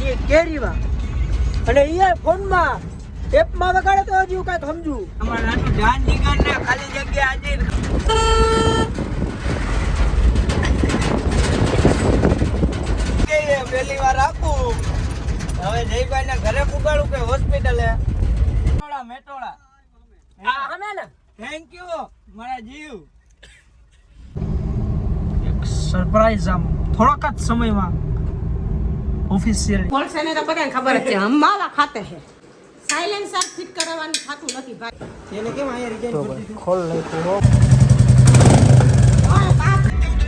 ને કેરીમાં અને એ ફોનમાં એપમાં વગાડે તો હજી હું કાંઈક સમજુ. અમારા નાનું જાન જીગર ને ખાલી જગ્યા આજે પહેલી વાર આપું. હવે જયભાઈ ને ઘરે પુગાડું કે હોસ્પિટલે? મેટોળા હા અમે ને થેન્ક યુ મારા જીવ. એક સરપ્રાઈઝ આમ થોડાક જ સમયમાં ઓફિશિયલ બોલશે ને તો બધાને ખબર જ છે હમ માવા ખાતે છે. સાયલેન્સર ફિટ કરાવવાનું થાતું નથી ભાઈ. એને કેમ અહીંયા રિઝાઇન કરી દીધું? ખોલ નાખ્યું.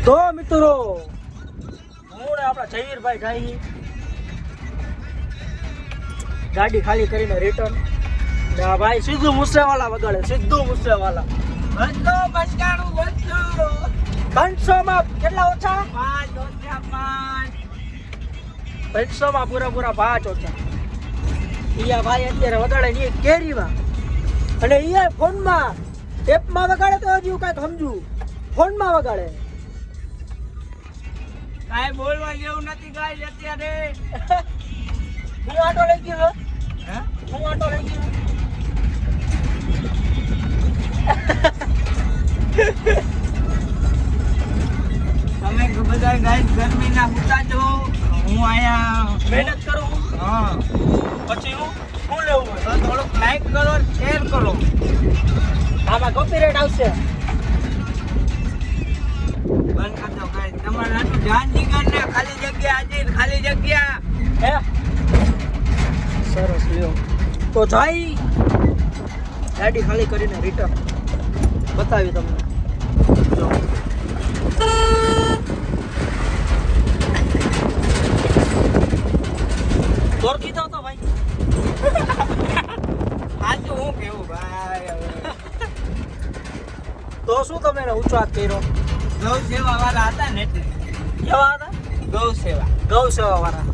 તો મિત્રો હું ને આપણા જયવીરભાઈ જાય ગાડી ખાલી કરીને રિટર્ન. ના ભાઈ સીધું મુસેવાલા વગાડે, સીધું મુસેવાલા. બંધો બચકાણું બંધો 500 માં કેટલા ઓછા? 5 ઓછા 5. 500 માં પૂરા 5 ઓછા. ઈયા ભાઈ અત્યારે વગાડે ને કેરીમાં અને ઈયા ફોનમાં એપમાં વગાડે તો હજી હું કાંઈક સમજુ. ફોનમાં વગાડે. કાંઈ બોલવા જેવું નથી ગાઈસ અત્યારે. હું આટો લઈ ગયો. હે હું આટો લઈ ગયો. તમે બધા ગાઈસ ગરમીના હુતા છો. હું આયા મહેનત કરું. હા પછી હું શું લેવું હોય? તો થોડુંક લાઈક કરો શેર કરો. આમાં કોપીરાઈટ આવશે. બંધ કરી દો ગાઈસ. તમારા નાનું જાન જીગર ને ખાલી જગ્યા આજે ખાલી જગ્યા. હે સરસ લ્યો. તો જાય ગાડી ખાલી કરીને રિટર્ન બતાવી તમને. જો દોરકી તો ભાઈ સાચું હું કેવું ભાઈ હવે. તો શું તમે એને ઊંચો હાથ કર્યો? ગૌ સેવા વાળા હતા ને એટલે. કેવા હતા? ગૌ સેવા. ગૌ સેવા વાળા.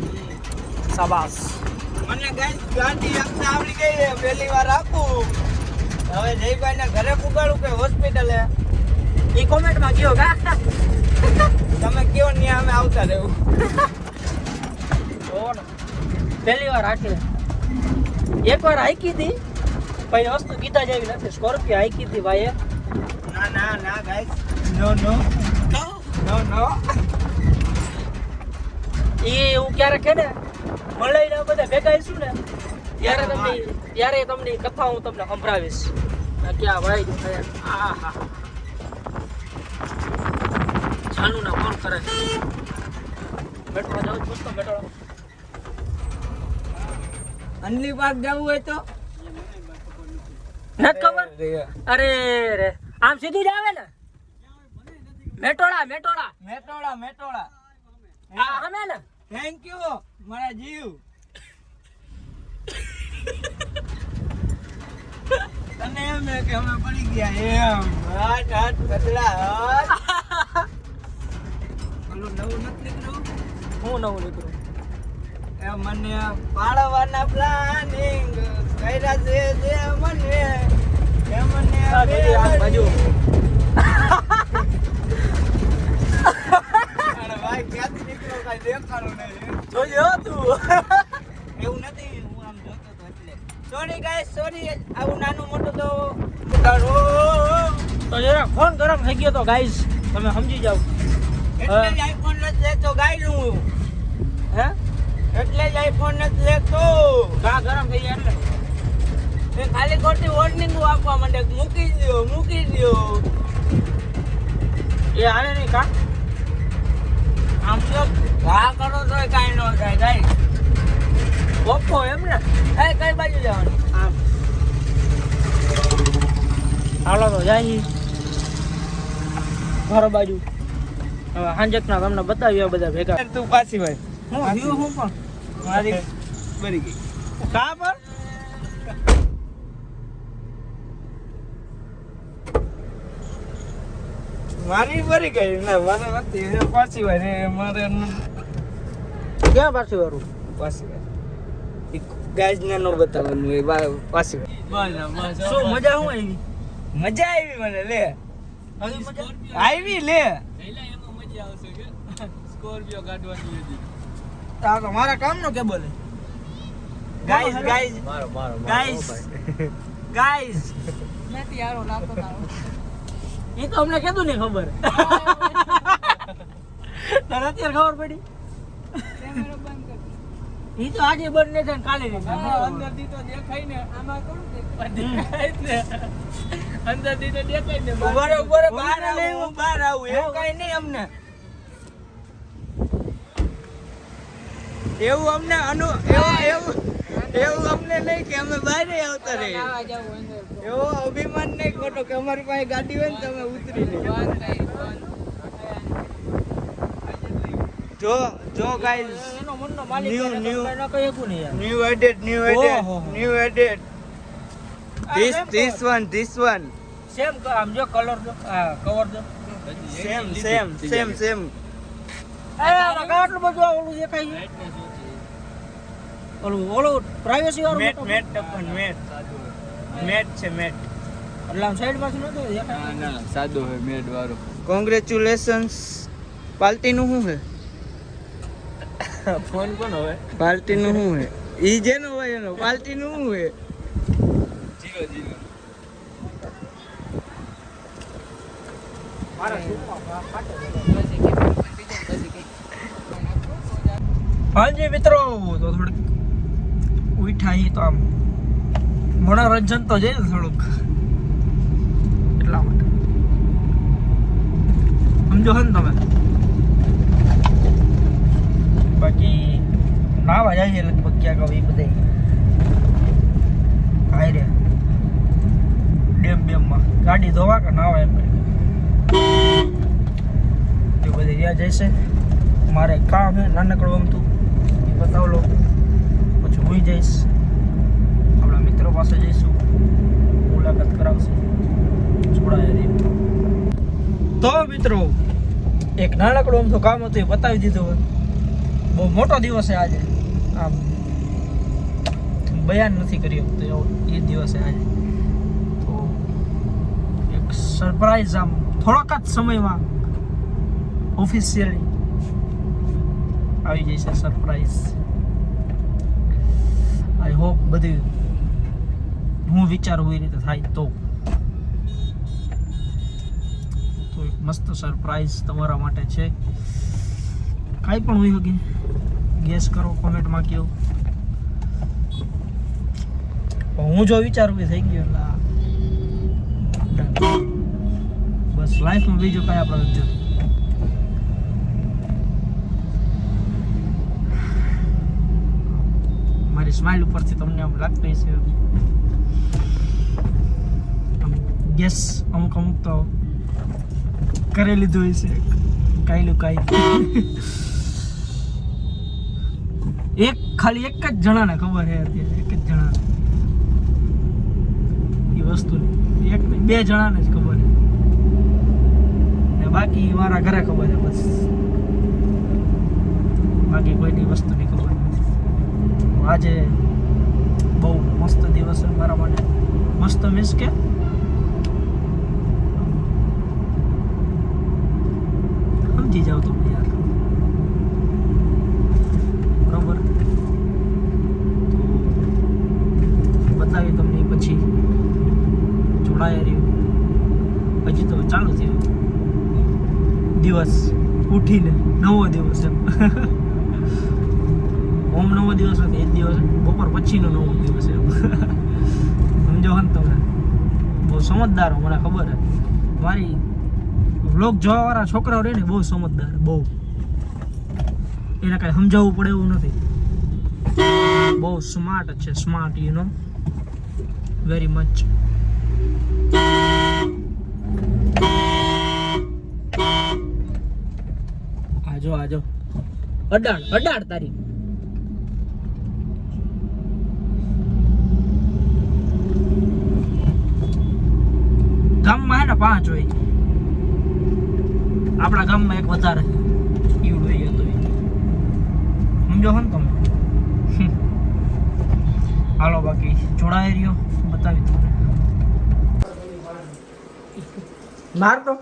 શાબાશ. મને ગાઈસ ગાડી આપતા આવડી ગઈ છે. પહેલી વાર આપું. હવે જયભાઈ ને ઘરે પુગાડું કે હોસ્પિટલે? ઈ કોમેન્ટમાં કયો કા. તમે કયો ને અમે આવતા રહેવું. પહેલી વાર હાકી. એકવાર હાકી હતી પછી વસ્તુ કીધા જેવી નથી. સ્કોર્પિયો હાકી હતી ભાઈએ. ના ગાઈસ નો નો એ હું ક્યારેક કે ને મળીને બધા ભેગા આવીશું ને ત્યારે તમને કથા હું તમને સંભળાવીશ. ક્યાં ભાઈ આહા જાનુ ના ફોન કરે. મેટ્રો જાવ છો તો મેટ્રો અનલી પાર્ક જવું હોય તો નથી ખબર. અરે રે આમ સીધું જ આવે ને. મેટોળા હા અમે ને થેન્ક યુ મારા જીવ. તને એમ ને કે અમે પડી ગયા એમ. હાથ કચરા હાથ. ઓલું નવું નથી નીકળ્યું. હું નવું નીકળું. એ મને પાડવાના પ્લાનિંગ કર્યા છે જે મને એ મને આ બાજુ અરે ભાઈ ક્યાંથી નીકળો કાંઈ દેખાડું નહીં. જોયો તું. એવું નથી હું આમ જોતો તો એટલે સોરી ગાઈસ સોરી. આવું નાનું મોટું તો ઉડાડો. તો જરા ફોન ગરમ થઈ ગયો તો ગાઈઝ તમે સમજી જાવ. એટલે જ આઈફોન નથી લેતો ગાયલું. હે એટલે જ આઈફોન નથી લેતો. કા ગરમ થઈ ગયા એટલે એ ખાલી ખોટી વોર્નિંગ આપવા માંડે મૂકી દ્યો. એ હાલે નહીં કા. આમ તો ઘા કરો તો કાંઈ ન થાય ગાઈસ. ઓપ્પો એમ ને. એ કઈ બાજુ જવાનું? આમ હાલો તો જાય ઘર બાજુ. હવે હાંજકના તમને બતાવ્યા બધા ભેગા. તું પાછી ભાઈ હું વ્યૂ હું પણ મારી બરી ગઈ. કા પર મારી બરી ગઈ ને મારે નથી પાછી ભાઈ મારે ક્યાં પાછું વાળું? પાછી ભાઈ ગાઈસ ને નો બતાવવાનું હોય પાછી ભાઈ. શું મજા હું આવી? મજા આવી મને લે આવી મજા આવી લે. આ તો મારા કામનો કેબલ છે. ગાઈસ ગાઈસ મારો મારો ગાઈસ ગાઈસ નથી યારો લાગતો તારો એ તો અમને કીધું ને ખબર. તને અત્યારે ખબર પડી? કેમેરો બંધ કર એ તો આજે બંધ નહીં થાય ને કાલે નહીં થાય. અંદરથી તો દેખાય ને આમાં કોણ દેખાય ને અંદરથી તો દેખાય ને ઉભા રહો બહાર આવું હું બહાર આવું એવું કઈ નહીં અમને એવું અમને એવું અમને નહીં કે અમે બહાર આવતા રહીએ આવા જાવ અંદર એવો અભિમાન નહીં ખોટો કે અમારી પાસે ગાડી હોય ને તમે ઉતરી લે બંધ કરી જો ગાઈસ એનો મનનો માલિક New, એને new. તો કાંઈ ન કહી શકું ને યાર. ન્યુ એડેડ ઓહો. this one સેમ આમ જો કલર જો કવર જો same આમાં કાં આટલું બધું આ ઓલું દેખાય છે? ઓલું પ્રાઇવસી વાળું મેટ મોટું? મેટ ટપન મેટ છે મેટ એટલે આમ સાઈડ માંથી નતો દેખાય. ના સાદો હે મેડ વાળો કોંગ્રેચ્યુલેશન્સ પાર્ટીનું શું હે ફોન કોણ હવે પાર્ટીનું શું હે ઈ જેનો હોય એનો પાર્ટીનું શું હે જીરો જીરો મારા શૂટમાં ફાટે છે. પછી કે પછી કે હાજી મિત્રો તો થોડીક ઉઠા તો આમ મનોરંજન તો જોઈએ ને થોડુંક એટલા માટે સમજો હે ને તમે. બાકી નાવા જાય લગભગ ક્યાંક હવે એ બધા હાય રે ડેમમાં ગાડી ધોવા કે નાવા એમ એ બધી ત્યાં જઈશે. મારે કામ છે નાનકડું અમતું એ બતાવ લો પછી હું જઈશ આપણા મિત્રો પાસે જઈશું મુલાકાત કરાવશું છોડાય તો મિત્રો એક નાનકડું અમથું કામ હતું એ બતાવી દીધું હોય. બહુ મોટો દિવસ છે આજે આમ બયાન નથી કરી શકતો એવો એ દિવસે આજે તો એક સરપ્રાઈઝ આમ થોડાક જ સમયમાં ઓફિશિયલી આવી જશે સરપ્રાઈઝ. આઈ હોપ બધી હું વિચારું એ રીતે થાય તો એક મસ્ત સરપ્રાઈઝ તમારા માટે છે. કાંઈ પણ હોઈ શકે ગેસ કરો કોમેન્ટમાં કહો. હું જો વિચારું એ થઈ ગયું એટલે આ done. બસ લાઈફમાં બીજું કાંઈ આપણે નથી જોતું. મારી સ્માઇલ ઉપરથી તમને આમ લાગતું હશે ગેસ અમુક તો કરી લીધું હશે કાંઈ ખાલી એક જ જણાને ખબર છે અત્યારે એક જ જણા એ વસ્તુની એક નહીં, બે જણાને જ ખબર છે ને બાકી મારા ઘરે ખબર છે બસ. બાકી કોઈની વસ્તુની ખબર નથી. આજે બહુ મસ્ત દિવસ છે મારા માટે. મસ્ત મીન્સ કે સમજી જાવ તમે યાર બરોબર. તો બતાવી તમને પછી જોડાયા રહ્યું. હજી તો ચાલુ થયું દિવસ ઉઠીને નવો દિવસ એમ. ઓમ નવો દિવસ નથી, એક દિવસ બપોર પછીનો નવો દિવસ એમ. સમજો ને તમે બહુ સમજદાર હો, મને ખબર છે. મારી વ્લોગ જોવાવાળા છોકરાઓ રહે ને બહુ સમજદાર, બહુ એને કાંઈ સમજાવવું પડે એવું નથી. બહુ સ્માર્ટ છે, smart you know very much. આજો અડાડ તારી. ગામમાં હે ને 5 હોય, આપણા ગામમાં એક વધારે ઈવડો એ હતો. સમજો હો ને તમે. હાલો બાકી જોડાઈ રહ્યો, બતાવી તમને. માર તો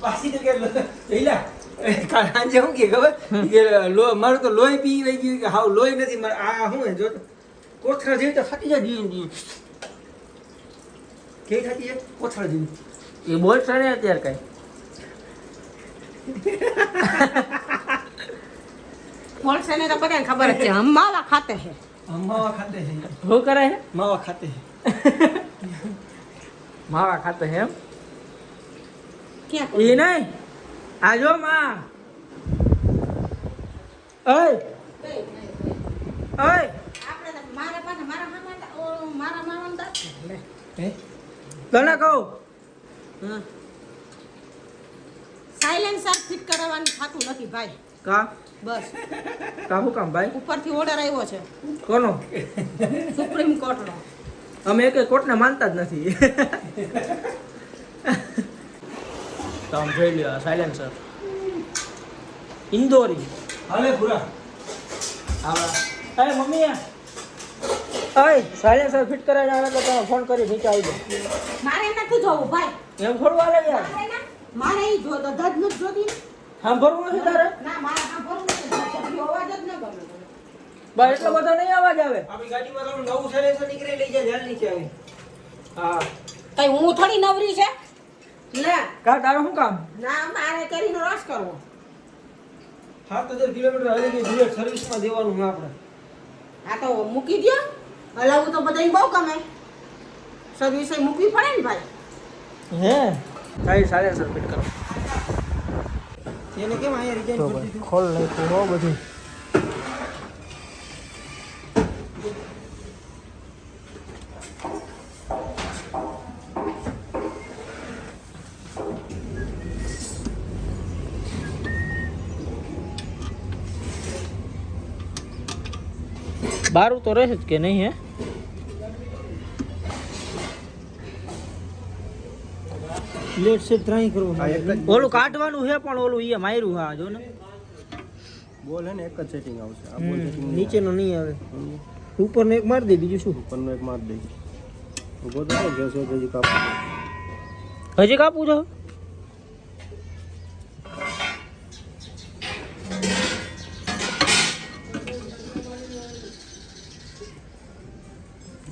પાછી તો કે સાંજે શું કે ખબર કે મારું તો લોહી પી વઈ ગયું કે હાવ લોહી નથી મારે આ શું હે જો કોથળા જેવી તો ફાટી જાય જીવ કેવી થતી છે કોથળા જેવી એ બોલશે ને અત્યારે કઈ બોલશે ને તો બધાને ખબર જ છે હમ માવા ખાતે હે માવા ખાતે છે શું કરે છે માવા ખાતે છે માવા ખાતે છે એમ ક્યાં એ નહીં આ જો માં ઓય ઓય આપણે તો મારા પાસે મારા મામા દા હે તને કહું હા સાયલેન્સર ફિટ કરાવવાનું થાતું નથી ભાઈ કા બસ કાહું કામ ભાઈ ઉપરથી ઓર્ડર આવ્યો છે કોનો સુપ્રીમ કોર્ટનો અમે એક કોર્ટને માનતા જ નથી તો આમ જોઈ લ્યો સાયલેન્સર ઇન્દોરી હાલે પૂરા આવડા અરે મમ્મી અય સાયલેન્સર ફિટ કરાવી આવે તો તમે ફોન કરી નીચે આવી જાઓ મારે નથી જોવું ભાઈ એમ થોડું હાલે યાર મારે ના મારે ઈ જો તો દદ નથી જોતી ને. સાંભળવું નથી તારે ના મારે સાંભળવું નથી જોતી. અવાજ જ ન ગમે બસ એટલો બધો નહીં અવાજ આવે આપણી ગાડીમાં તો નવું સરેસર નીકળી લઈ જાય ધ્યાન નીચે આવી હા કઈ હું થોડી નવરી છે ના કા તારું શું કામ ના મારે કરીને રસ કરવો 7000 કિલોમીટર હાલી ગઈ બુલેટ સર્વિસમાં દેવાનું છે આપણે આ તો મૂકી દો હલાવું તો બધાને બહુ ગમે સર્વિસ મૂકવી પડે ને ભાઈ હે તારી સાયલેન્સર ફિટ કરો એને કેમ અહીંયા રિઝાઇન કરી દીધું ખોલ નાખ્યું હો બધું બારું તો રહે જ કે નહીં હે પ્લેટ સેટ ટ્રાય કરવું ઓલું કાઢવાનું છે પણ ઓલું એ માર્યું હા જો ને બોલ હે ને એક જ સેટિંગ આવશે આ બોલ સેટિંગ નીચેનો નહીં આવે ઉપરનો એક મારી દે બીજું શું ઉપરનો એક માર દે ઉભો તો ગેસ હજી કાપો હજી કાપવું છો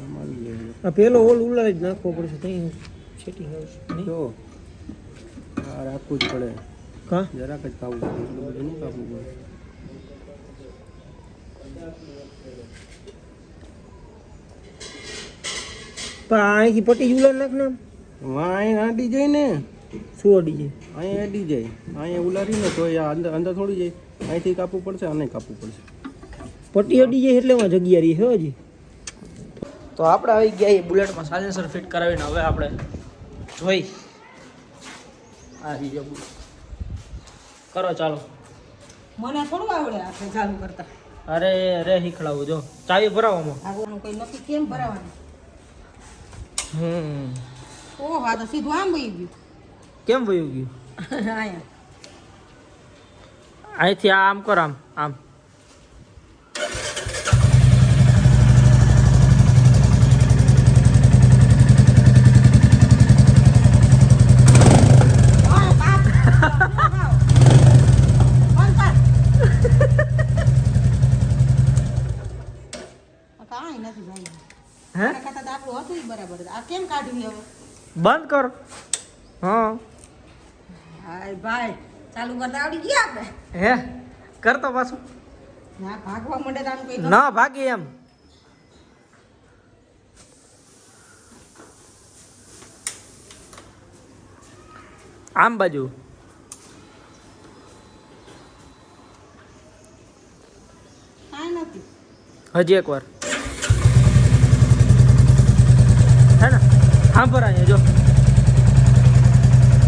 મારી લે આ પેલો હોલ ઉલાડી જ નાખવો પડશે ત્યાં સેટિંગ આવશે નહીં જો આ રાખવું જ પડે કા જરાક જ કાપવું પડે એટલું બધું નહીં કાપવું પડે પણ અહીંથી પટ્ટી જ ઉલાડી નાખ ને અહીં આડી જાય ને શું અડી જાય અહીં આડી જાય અહીંયા ઉલારી ને તો એ અંદર અંદર થોડી જાય અહીંથી કાપવું પડશે અને કાપવું પડશે પટ્ટી અડી જાય એટલે એમાં જગ્યા રહી છે હજી તો આપણે આવી ગયા એ બુલેટમાં સાયલેન્સર ફિટ કરાવીને હવે આપણે જોઈ આ રીજો કરો ચાલો મને થોડું આવડે આપણે ચાલુ કરતા અરે રે શીખડાવું જો ચાવી ભરાવામાં આગળનું કોઈ નક્કી કેમ ભરાવાનું હમ ઓહ આ તો સીધું આમ વહી ગયું કેમ વયું ગયું અહીંયા અહીંથી આ આમ કર આમ આમ ઓય બાપ કાંઈ નથી ભાઈ હે આના કરતાં તો આપણું હતું ઈ બરાબર હતું. આ કેમ કાઢ્યું હવે બંધ કર હા હાય ભાઈ ચાલુ કરતા આવડી ગયા આપણે હે કરતો પાછું ના ભાગવા માંડે તો આમ કઈ ના ભાગી એમ આમ બાજુ કાંઈ નથી હજી એક વાર હે ને સાંભળ અહીંયા જો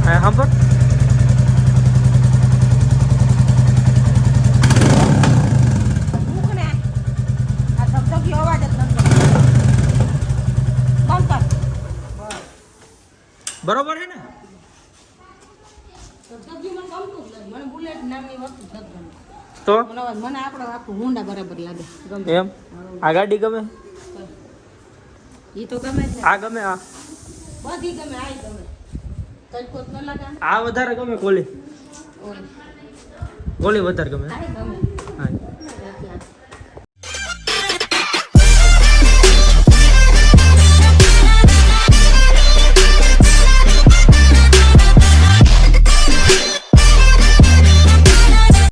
હા સાંભળ મૂક ને આ ધબધબી અવાજ જ નથી બંધ કર બરોબર છે ને ધબધબી મને ગમતું જ નથી મને બુલેટ નામની વસ્તુ જ નથી ગમતી તો મને અવાજ મને આપણો આખું હોન્ડા બરાબર લાગે ગમે એમ આ ગાડી ગમે એ તો ગમે છે આ ગમે આ બધી ગમે આ ગમે કઈ કોત ન લાગે આ વધારે ગમે કોલી ઓય ઓલી વધારે ગમે આ ગમે